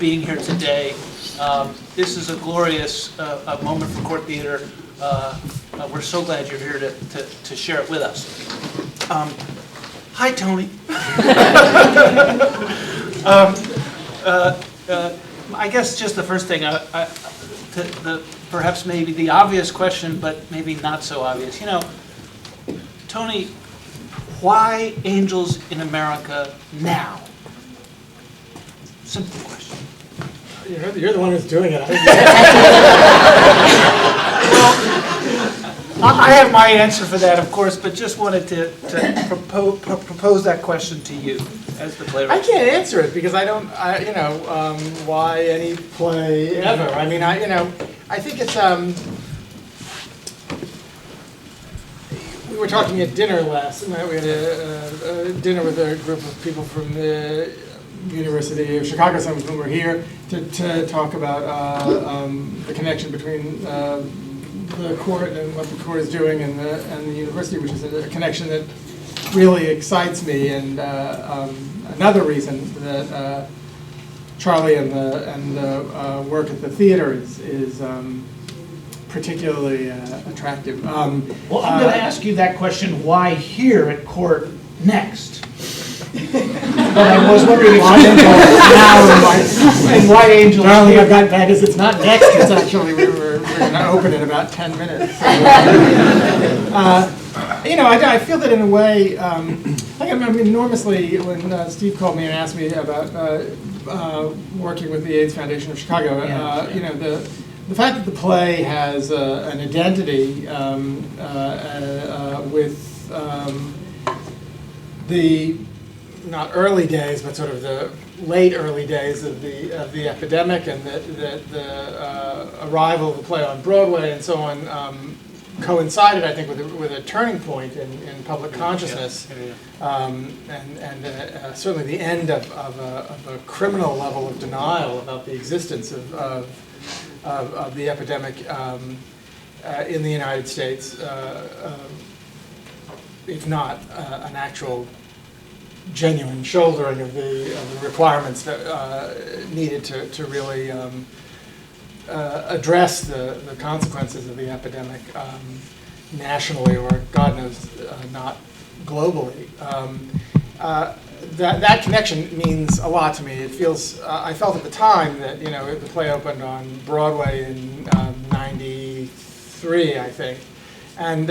being here today. This is a glorious a moment for Court Theater. We're so glad you're here to share it with us. Hi, Tony. I guess just the first thing, perhaps maybe the obvious question, but maybe not so obvious. You know, Tony, why Angels in America now? Simple question. You're the one who's doing it. I have my answer for that, of course, but just wanted to propose that question to you as the playwright. I can't answer it because I don't, why any play ever. I mean, I think it's, we were talking at dinner last night. We had a dinner with a group of people from the University of Chicago, some of whom were here to talk about the connection between the court and what the court is doing and the university, which is a connection that really excites me. And another reason that Charlie and the work at the theater is particularly attractive. Well, I'm going to ask you that question: why here at court next? But I was wondering why Angels now and why Angels Darling, here. I've got that is it's not next. It's actually we're going to open in about 10 minutes. So, I feel that in a way, I'm enormously when Steve called me and asked me about working with the AIDS Foundation of Chicago. The fact that the play has an identity with the not early days, but sort of the late early days of the epidemic, and that the arrival of the play on Broadway and so on coincided, I think, with a turning point in public consciousness, and certainly the end of a criminal level of denial about the existence of the epidemic in the United States, if not an actual genuine shouldering of the requirements that needed to really address the consequences of the epidemic nationally, or God knows, not globally. That connection means a lot to me. It feels, I felt at the time that, the play opened on Broadway in '93, I think, and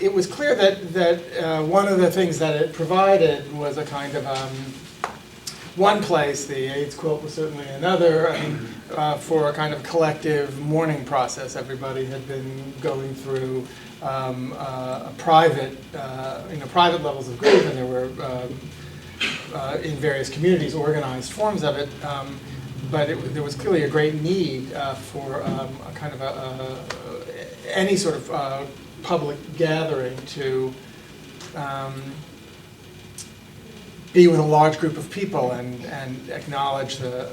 it was clear that one of the things that it provided was a kind of one place. The AIDS quilt was certainly another, for a kind of collective mourning process. Everybody had been going through private levels of grief, and there were in various communities organized forms of it. But there was clearly a great need for a kind of any sort of public gathering to be with a large group of people and acknowledge that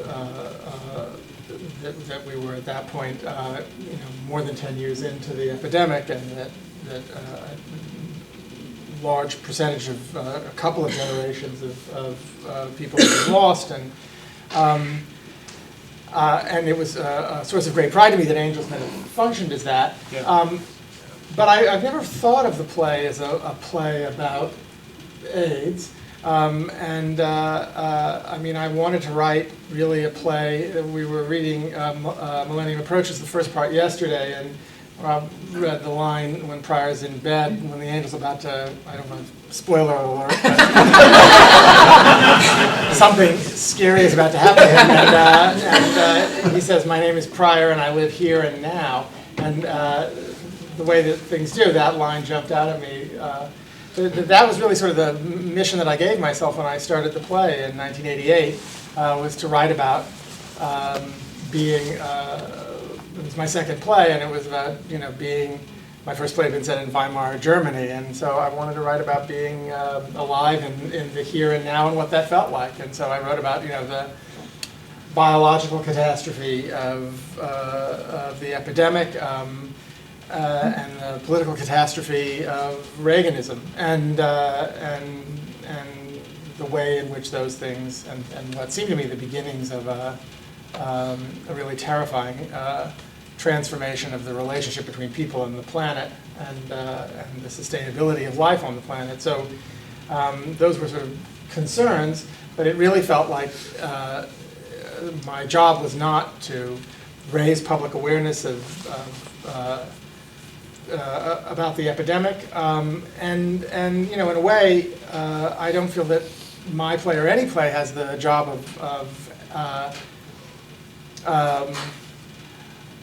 we were at that point, more than 10 years into the epidemic, and that a large percentage of a couple of generations of people have been lost, and it was a source of great pride to me that Angels kind of functioned as that. Yeah. But I've never thought of the play as a play about AIDS. I wanted to write really a play. We were reading Millennium Approaches, the first part, yesterday, and Rob read the line when Pryor's in bed, when the angel's about to, I don't know, spoiler alert, but something scary is about to happen to him, and he says, "My name is Pryor and I live here and now," and the way that things do, that line jumped out at me. That was really sort of the mission that I gave myself when I started the play in 1988, was to write about being, it was my second play, and it was about, being, my first play had been set in Weimar, Germany, and so I wanted to write about being alive in the here and now and what that felt like. And so I wrote about, the biological catastrophe of the epidemic, and the political catastrophe of Reaganism, and the way in which those things, and what seemed to me the beginnings of a really terrifying transformation of the relationship between people and the planet, and the sustainability of life on the planet. So those were sort of concerns, but it really felt like my job was not to raise public awareness about the epidemic, and you know, in a way, I don't feel that my play or any play has the job of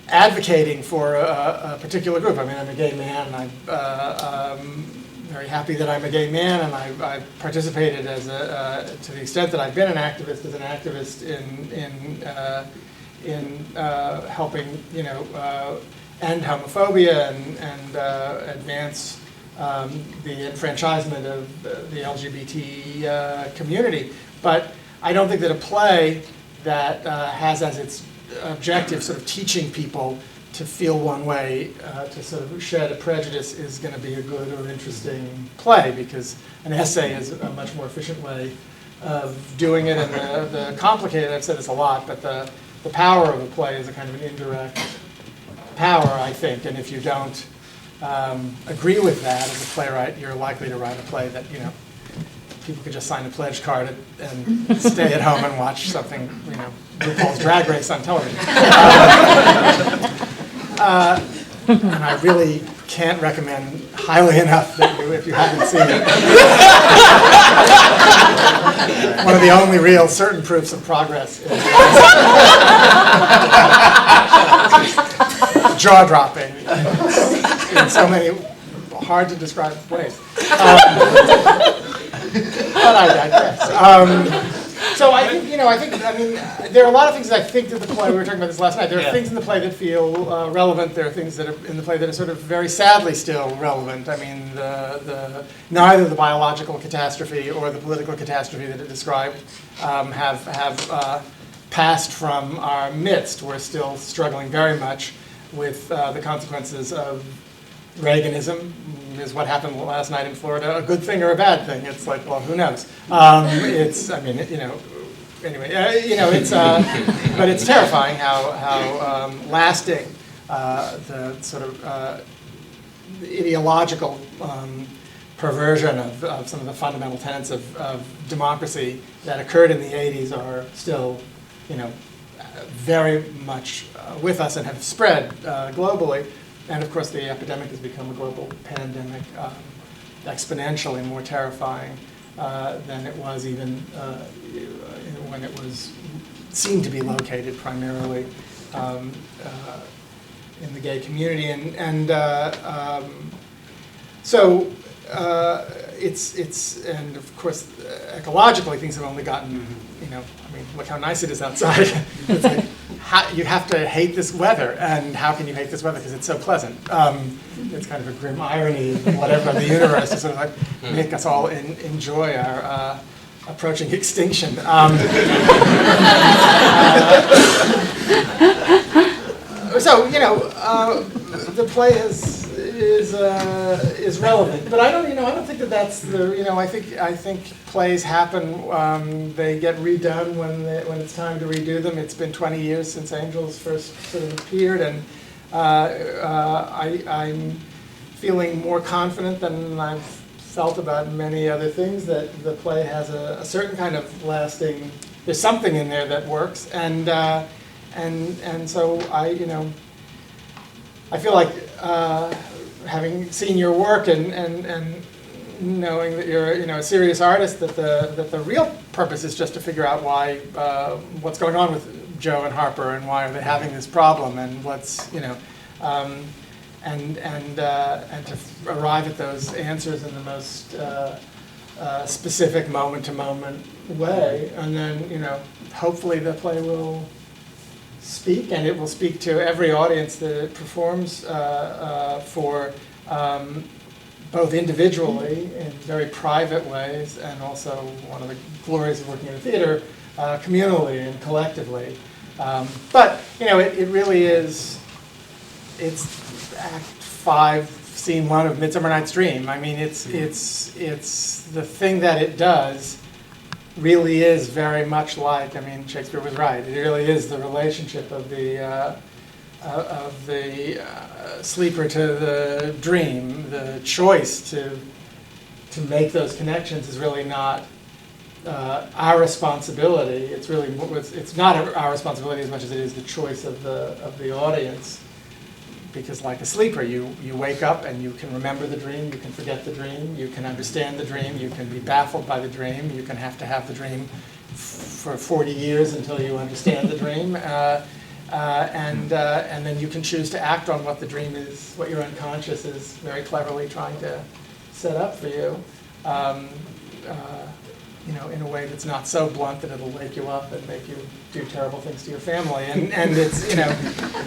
advocating for a particular group. I mean, I'm a gay man, and I'm very happy that I'm a gay man, and I've participated as to the extent that I've been an activist, as an activist in helping, you know, end homophobia and advance the enfranchisement of the LGBT community. But I don't think that a play that has as its objective sort of teaching people to feel one way, to sort of shed a prejudice, is going to be a good or interesting play, because an essay is a much more efficient way of doing it. And the complicated, I've said this a lot, but the power of a play is a kind of an indirect power, I think, and if you don't agree with that as a playwright, you're likely to write a play that, you know, people could just sign a pledge card and stay at home and watch something, you know, RuPaul's Drag Race on television. And I really can't recommend highly enough that you, if you haven't seen it. One of the only real certain proofs of progress is jaw-dropping in so many hard to describe ways. But I digress. So I think, you know, I mean, there are a lot of things I think that the play, we were talking about this last night, there are things in the play that feel relevant, there are things that are in the play that are sort of very sadly still relevant. I mean, neither the biological catastrophe or the political catastrophe that it described have passed from our midst. We're still struggling very much with the consequences of Reaganism. Is what happened last night in Florida a good thing or a bad thing? It's like, well, who knows? It's, I mean, you know, anyway, you know, it's, but it's terrifying how lasting the sort of ideological perversion of some of the fundamental tenets of democracy that occurred in the 80s are still, you know, very much with us and have spread globally. And of course, the epidemic has become a global pandemic, exponentially more terrifying than it was even when it was seemed to be located primarily in the gay community. So it's and of course ecologically things have only gotten, you know, I mean, look how nice it is outside. It's like, you have to hate this weather, and how can you hate this weather because it's so pleasant? It's kind of a grim irony, whatever, of the universe to sort of like make us all enjoy our approaching extinction. So you know, the play is relevant, but I don't think that that's the, you know, I think plays happen, they get redone when it's time to redo them. It's been 20 years since Angels first sort of appeared, and I'm feeling more confident than I've felt about many other things that the play has a certain kind of lasting, there's something in there that works, and so I feel like having seen your work and knowing that you're, you know, a serious artist, that the real purpose is just to figure out why what's going on with Joe and Harper, and why are they having this problem, and what's, you know, and to arrive at those answers in the most specific moment-to-moment way, and then, you know, hopefully the play will speak, and it will speak to every audience that it performs for, both individually in very private ways, and also one of the glories of working in the theater, communally and collectively. But you know, it really is. It's Act 5, Scene 1 of Midsummer Night's Dream. I mean, it's the thing that it does really is very much like, I mean, Shakespeare was right, it really is the relationship of the sleeper to the dream. The choice to make those connections is really not our responsibility. It's really, it's not our responsibility as much as it is the choice of the audience. Because like a sleeper, you wake up and you can remember the dream, you can forget the dream, you can understand the dream, you can be baffled by the dream, you can have to have the dream for 40 years until you understand the dream, and then you can choose to act on what the dream is, what your unconscious is very cleverly trying to set up for you. You know, in a way that's not so blunt that it'll wake you up and make you do terrible things to your family. And it's, you know,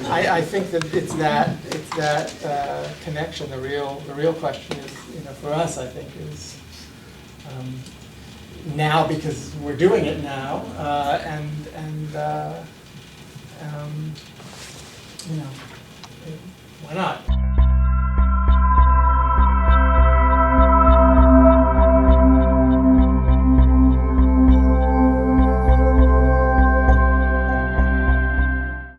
I think that it's that connection. The real question is, you know, for us, I think, is now, because we're doing it now, you know, why not?